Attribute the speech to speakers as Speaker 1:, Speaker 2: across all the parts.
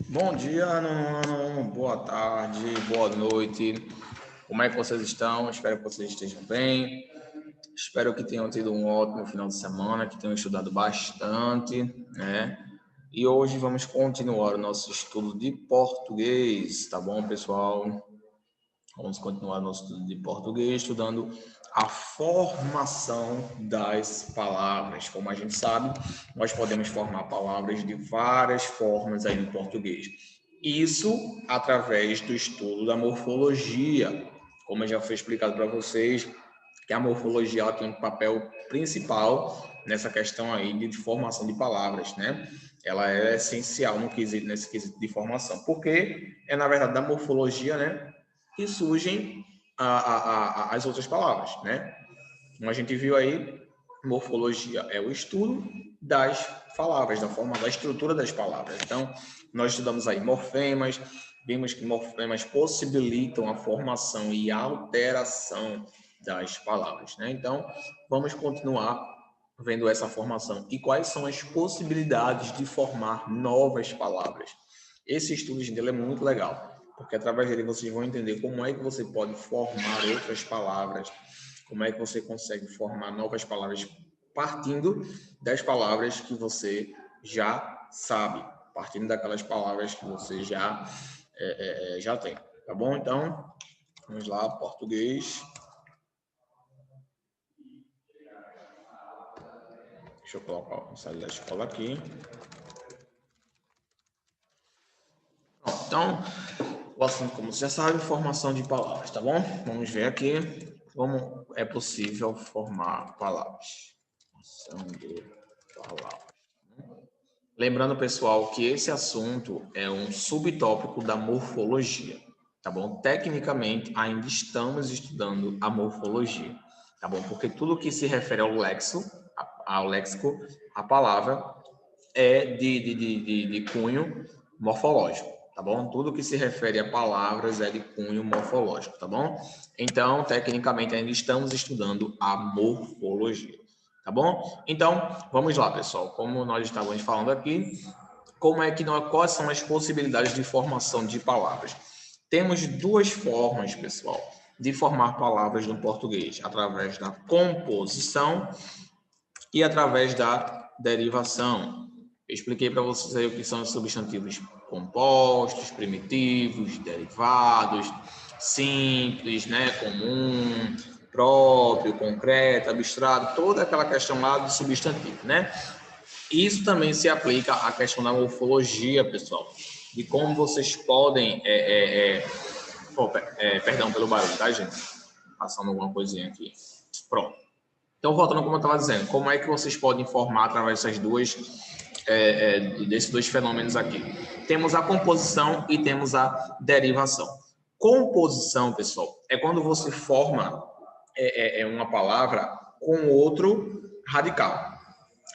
Speaker 1: Bom dia, Ana, boa tarde, boa noite. Como é que vocês estão? Espero que vocês estejam bem. Espero que tenham tido um ótimo final de semana, que tenham estudado bastante, né? E hoje vamos continuar o nosso estudo de português, tá bom, pessoal? Vamos continuar nosso estudo de português, estudando a formação das palavras. Como a gente sabe, nós podemos formar palavras de várias formas aí no português. Isso através do estudo da morfologia. Como eu já foi explicado para vocês, que a morfologia tem um papel principal nessa questão aí de formação de palavras, né? Ela é essencial nesse quesito de formação, porque é, na verdade, da morfologia, né, que surgem as outras palavras, né? Como a gente viu aí, morfologia é o estudo das palavras, da forma da estrutura das palavras. Então, nós estudamos aí morfemas, vimos que morfemas possibilitam a formação e a alteração das palavras, né? Então, vamos continuar vendo essa formação e quais são as possibilidades de formar novas palavras. Esse estudo, gente, ele é muito legal, porque através dele vocês vão entender como é que você pode formar outras palavras, como é que você consegue formar novas palavras partindo das palavras que você já sabe, partindo daquelas palavras que você já tem, tá bom? Então, vamos lá, português. Deixa eu colocar o site da escola aqui. Então, o assunto, como você já sabe, formação de palavras, tá bom? Vamos ver aqui como é possível formar palavras. Formação de palavras. Lembrando, pessoal, que esse assunto é um subtópico da morfologia, tá bom? Tecnicamente, ainda estamos estudando a morfologia, tá bom? Porque tudo que se refere ao léxico, a palavra é de cunho morfológico, tá bom? Tudo que se refere a palavras é de cunho morfológico, tá bom? Então, tecnicamente, ainda estamos estudando a morfologia, tá bom? Então, vamos lá, pessoal. Como nós estávamos falando aqui, quais são as possibilidades de formação de palavras? Temos duas formas, pessoal, de formar palavras no português, através da composição e através da derivação. Eu expliquei para vocês aí o que são os substantivos compostos, primitivos, derivados, simples, né, comum, próprio, concreto, abstrato, toda aquela questão lá do substantivo, né? Isso também se aplica à questão da morfologia, pessoal, de como vocês podem... perdão pelo barulho, tá, gente? Passando alguma coisinha aqui. Pronto. Então, voltando como eu estava dizendo, como é que vocês podem formar através desses dois fenômenos aqui? Temos a composição e temos a derivação. Composição, pessoal, é quando você forma uma palavra com outro radical.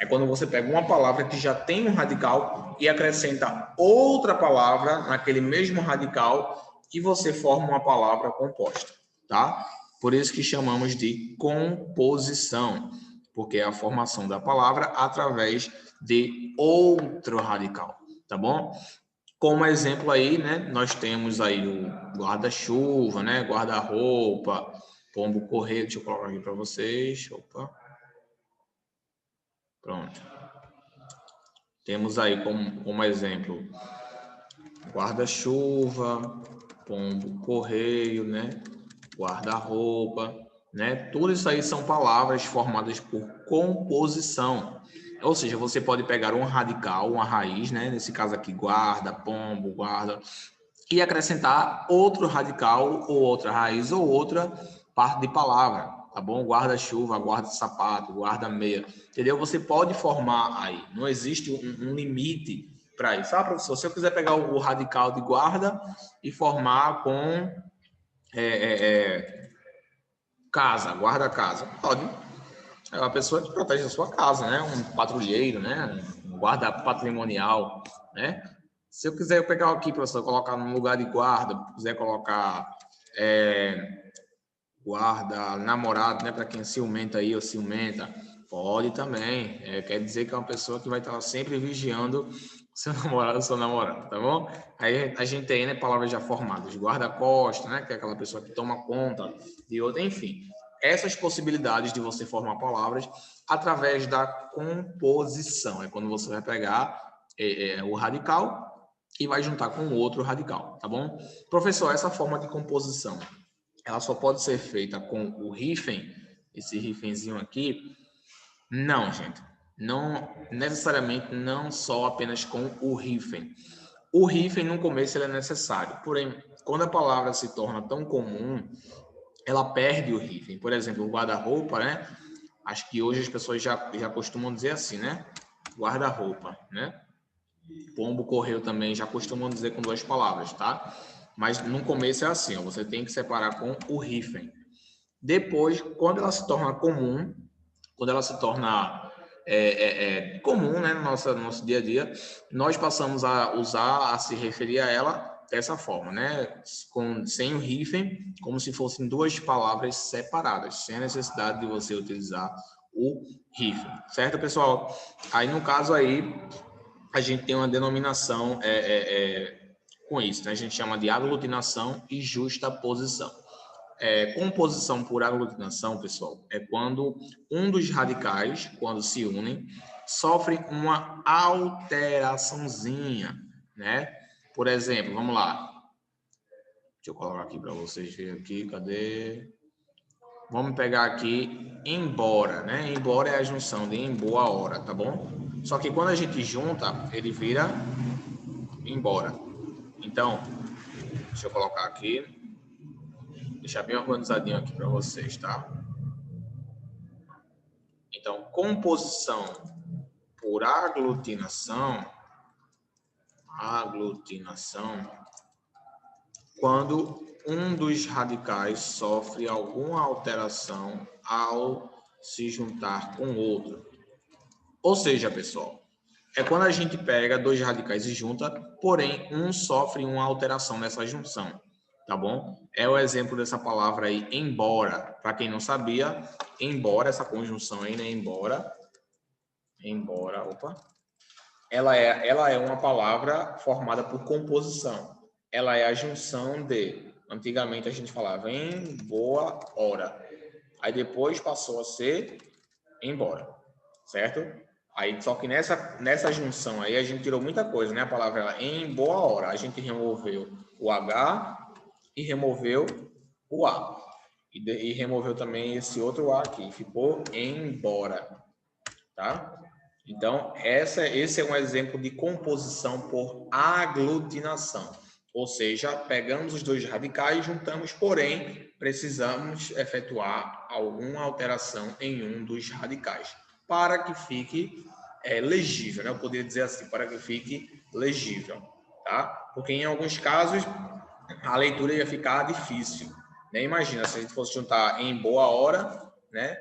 Speaker 1: É quando você pega uma palavra que já tem um radical e acrescenta outra palavra naquele mesmo radical e você forma uma palavra composta, tá? Por isso que chamamos de composição, porque é a formação da palavra através de outro radical, tá bom? Como exemplo aí, né, nós temos aí o guarda-chuva, né, guarda-roupa, pombo-correio, deixa eu colocar aqui para vocês, opa, pronto. Temos aí como exemplo guarda-chuva, pombo-correio, né? Guarda-roupa, né? Tudo isso aí são palavras formadas por composição. Ou seja, você pode pegar um radical, uma raiz, né? Nesse caso aqui, guarda, pombo, guarda, e acrescentar outro radical ou outra raiz ou outra parte de palavra, tá bom? Guarda-chuva, guarda-sapato, guarda-meia, entendeu? Você pode formar aí, não existe um limite para isso. Ah, professor, se eu quiser pegar o radical de guarda e formar com casa, guarda-casa, pode. É uma pessoa que protege a sua casa, né? Um patrulheiro, né? Um guarda patrimonial, né? Se eu quiser pegar aqui, professor, colocar no lugar de guarda, quiser colocar guarda namorado, né? Para quem ciumenta aí ou ciumenta, pode também. Quer dizer que é uma pessoa que vai estar sempre vigiando Seu namorado, sua namorada, tá bom? Aí a gente tem, né, palavras já formadas, guarda-costas, né, que é aquela pessoa que toma conta de outra, enfim. Essas possibilidades de você formar palavras através da composição. É quando você vai pegar o radical e vai juntar com o outro radical, tá bom? Professor, essa forma de composição, ela só pode ser feita com o hífen, esse hífenzinho aqui? Não, gente. Não necessariamente, não só apenas com o hífen. O hífen no começo ele é necessário, porém, quando a palavra se torna tão comum, ela perde o hífen. Por exemplo, o guarda-roupa, né? Acho que hoje as pessoas já costumam dizer assim, né? Guarda-roupa, né? Pombo correu também, já costumam dizer com duas palavras, tá? Mas no começo é assim, ó, você tem que separar com o hífen. Depois, quando ela se torna comum, quando ela se torna comum, né, no nosso dia a dia, nós passamos a usar, a se referir a ela dessa forma, né, sem o hífen, como se fossem duas palavras separadas, sem a necessidade de você utilizar o hífen, certo, pessoal? Aí, no caso aí, a gente tem uma denominação com isso, né? A gente chama de aglutinação e justaposição. Composição por aglutinação, pessoal, é quando um dos radicais, quando se unem, sofre uma alteraçãozinha, né? Por exemplo, vamos lá. Deixa eu colocar aqui para vocês verem aqui, cadê? Vamos pegar aqui embora, né? Embora é a junção de em boa hora, tá bom? Só que quando a gente junta, ele vira embora. Então, deixa eu colocar aqui, deixar bem organizadinho aqui para vocês, tá? Então, composição por aglutinação, quando um dos radicais sofre alguma alteração ao se juntar com o outro. Ou seja, pessoal, é quando a gente pega dois radicais e junta, porém um sofre uma alteração nessa junção, tá bom? É o exemplo dessa palavra aí, embora. Para quem não sabia, embora, essa conjunção aí, né, embora, ela é uma palavra formada por composição. Ela é a junção de, antigamente a gente falava em boa hora, aí depois passou a ser embora, certo? Aí, só que nessa junção aí a gente tirou muita coisa, né? A palavra em boa hora, a gente removeu o H e removeu o A. E removeu também esse outro A aqui, ficou embora, tá? Então, esse é um exemplo de composição por aglutinação. Ou seja, pegamos os dois radicais, juntamos, porém, precisamos efetuar alguma alteração em um dos radicais, para que fique legível, né? Eu poderia dizer assim, para que fique legível, tá? Porque em alguns casos, a leitura ia ficar difícil, né? Imagina, se a gente fosse juntar em boa hora, né?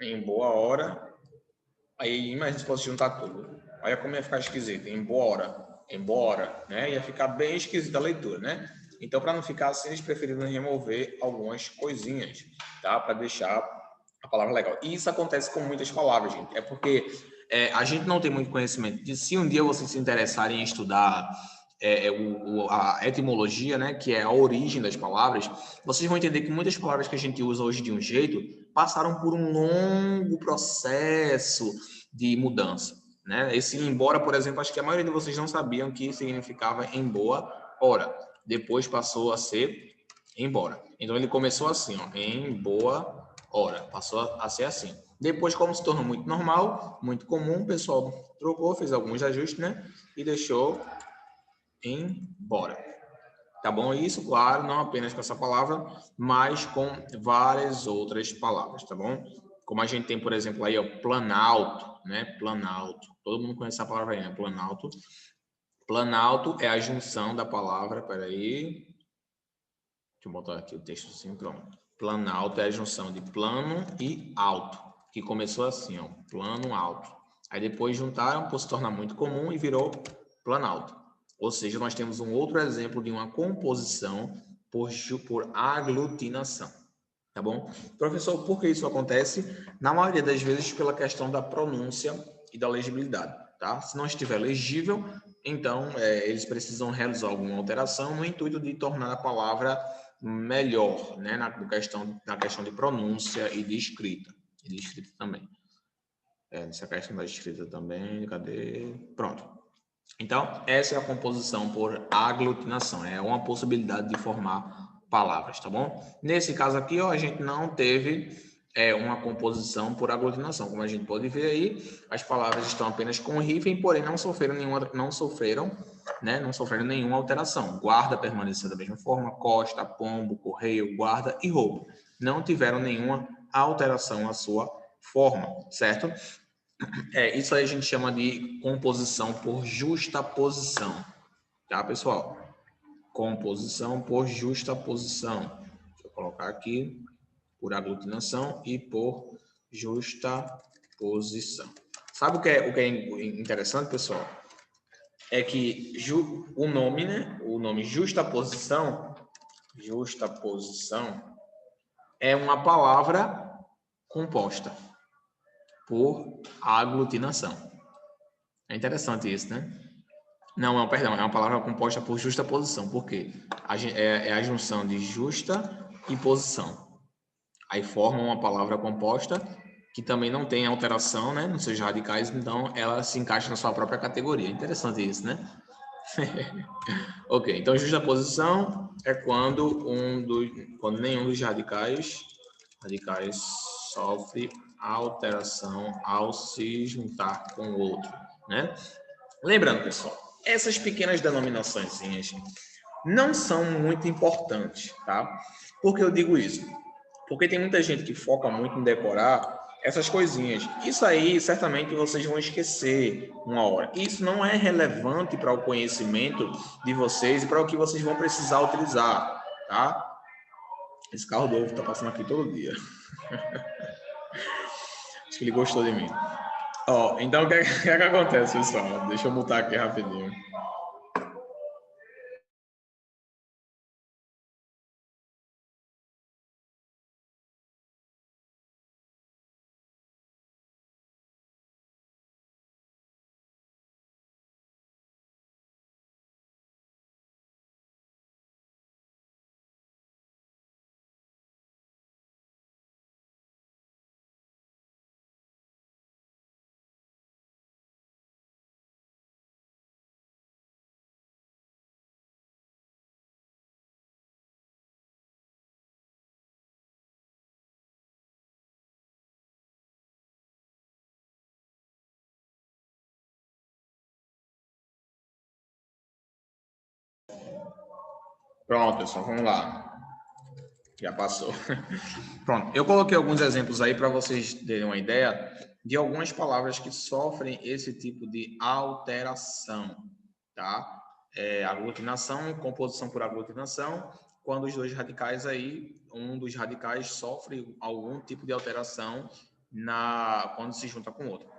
Speaker 1: Em boa hora, aí imagina se fosse juntar tudo. Olha como ia ficar esquisito. Embora, né? Ia ficar bem esquisita a leitura, né? Então, para não ficar assim, eles preferiram remover algumas coisinhas, tá? Para deixar a palavra legal. E isso acontece com muitas palavras, gente. É porque a gente não tem muito conhecimento de se um dia vocês se interessarem em estudar a etimologia, né, que é a origem das palavras, vocês vão entender que muitas palavras que a gente usa hoje de um jeito passaram por um longo processo de mudança, né? Esse embora, por exemplo, acho que a maioria de vocês não sabiam que significava em boa hora. Depois passou a ser embora. Então ele começou assim, ó, em boa hora, passou a ser assim. Depois, como se tornou muito normal, muito comum, o pessoal trocou, fez alguns ajustes, né? E deixou embora. Tá bom? Isso, claro, não apenas com essa palavra, mas com várias outras palavras, tá bom? Como a gente tem, por exemplo, aí, ó, planalto, né? Planalto. Todo mundo conhece essa palavra aí, né? Planalto. Planalto é a junção da palavra, peraí. Deixa eu botar aqui o texto assim, pronto. Planalto é a junção de plano e alto, que começou assim, ó, plano alto. Aí depois juntaram, por se tornar muito comum, e virou planalto. Ou seja, nós temos um outro exemplo de uma composição por aglutinação. Tá bom? Professor, por que isso acontece? Na maioria das vezes pela questão da pronúncia e da legibilidade. tá? Se não estiver legível, então eles precisam realizar alguma alteração no intuito de tornar a palavra melhor, né? Na questão de pronúncia e de escrita. E de escrita também. Nessa questão da escrita também, cadê? Pronto. Então, essa é a composição por aglutinação. É uma possibilidade de formar palavras, tá bom? Nesse caso aqui, ó, a gente não teve uma composição por aglutinação. Como a gente pode ver aí, as palavras estão apenas com hífen, porém não sofreram nenhuma alteração. Guarda permaneceu da mesma forma, costa, pombo, correio, guarda e roubo. Não tiveram nenhuma alteração à sua forma, certo? Isso aí a gente chama de composição por justaposição, tá, pessoal? Composição por justaposição. Deixa eu colocar aqui por aglutinação e por justaposição. Sabe o que é interessante, pessoal? É que o nome, né? O nome justaposição é uma palavra composta por aglutinação. É interessante isso, né? Não, perdão, é uma palavra composta por justaposição. Por quê? É a junção de justa e posição. Aí forma uma palavra composta que também não tem alteração, né, nos seus radicais, então ela se encaixa na sua própria categoria. Interessante isso, né? Ok, então justaposição é quando nenhum dos radicais sofre alteração ao se juntar com o outro, né? Lembrando, pessoal, essas pequenas denominações não são muito importantes, tá? Por que eu digo isso? Porque tem muita gente que foca muito em decorar essas coisinhas. Isso aí, certamente, vocês vão esquecer uma hora. Isso não é relevante para o conhecimento de vocês e para o que vocês vão precisar utilizar, tá? Esse carro do ovo tá passando aqui todo dia. Acho que ele gostou de mim. Então, o que acontece, pessoal? Deixa eu mutar aqui rapidinho. Pronto, pessoal, vamos lá. Já passou. Pronto, eu coloquei alguns exemplos aí para vocês terem uma ideia de algumas palavras que sofrem esse tipo de alteração, tá? Aglutinação, composição por aglutinação, quando os dois radicais aí, um dos radicais sofre algum tipo de alteração quando se junta com o outro.